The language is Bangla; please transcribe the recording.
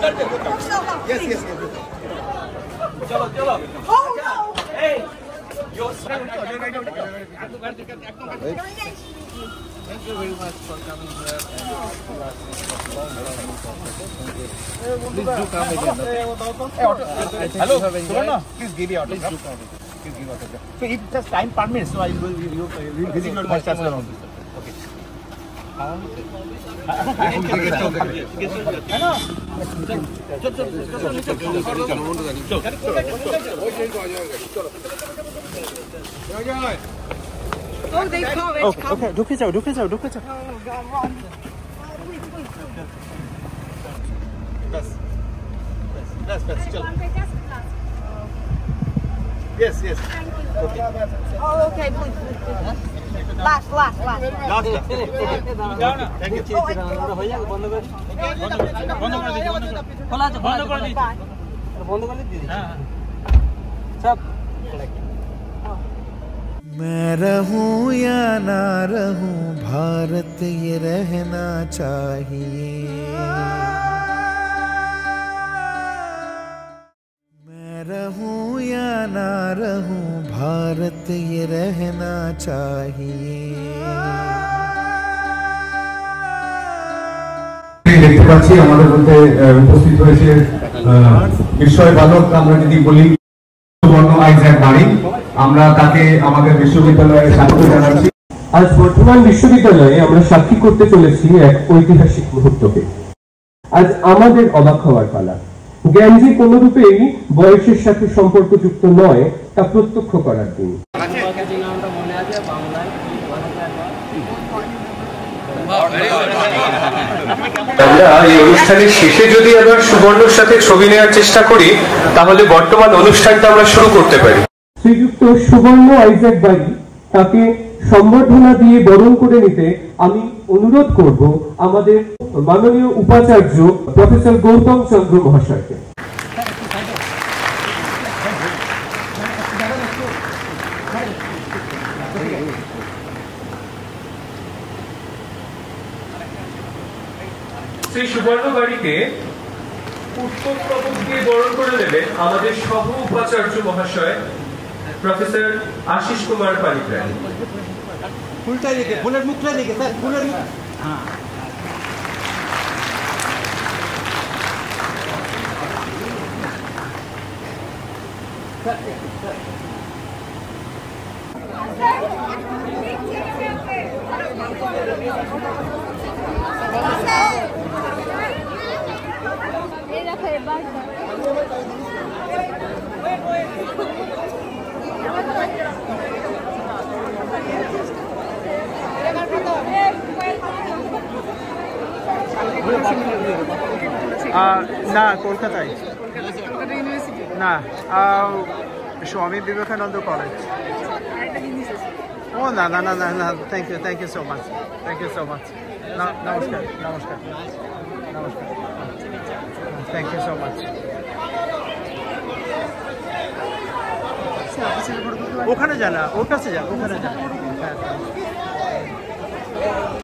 Yes, yes. Chalo, chalo. Oh no. Hey. Thank you very much for coming here. Please do come again. Hello. Please give me autograph. Please give autograph. So if just time permits, so I will visit your vice chancellor on this. Okay. Oh, they come. Okay, ঢুকে যাও ঢুকে যাও ঢুকে যাও Oh God, run. Best. Yes, yes. Oh, okay, please. Last. Last. Okay. Thank you. मैं रहूं या ना रहूं भारत ये रहना चाहिए मैं रहूं या ना रहूं भारत ये रहना चाहिए দেখতে পাচ্ছি আমাদের মধ্যে উপস্থিত হয়েছে বিস্ময় বালক আমরা যদি বলি বর্ণ আইজ্যাক বাড়ি আমরা তাকে আমাদের বিশ্ববিদ্যালয়ে স্বাগত জানাচ্ছি আজ বর্তমান বিশ্ববিদ্যালয়ে আমরা সাক্ষী করতে চলেছি এক ঐতিহাসিক মুহূর্তকে আজ আমাদের অবাক হওয়ার পালা জ্ঞান যে কোনো রূপেই বয়সের সাথে সম্পর্কযুক্ত নয় তা প্রত্যক্ষ করার দিন আমরা এই অনুষ্ঠানের শেষে যদি আবার সুবর্ণর সাথে ছবি নেওয়ার চেষ্টা করি তাহলে বর্তমান অনুষ্ঠানটা আমরা শুরু করতে পারি শ্রীযুক্ত সুবর্ণ আইজ্যাক বাড়ি তাকে সম্বর্ধনা দিয়ে বরণ করে নিতে আমি অনুরোধ করব আমাদের মাননীয় উপাচার্য প্রফেসর গৌতম চন্দ্র মহাশয়কে শ্রী সুবর্ণ বাড়িকে পুষ্পস্তবক দিয়ে বরণ করে নেবেন আমাদের সহ উপাচার্য মহাশয় প্রফেসর আশিস কুমার পালিগ্রাহী ফুলটাই রেখে ফুলের মুখটাই রেখে স্যার ফুলের মুখ না কলকাতায় না স্বামী বিবেকানন্দ কলেজ ও না না না না না থ্যাংক ইউ সো মাচ নমস্কার থ্যাংক ইউ সো মাচ ওখানে যা না ওর কাছে যা ওখানে যা হ্যাঁ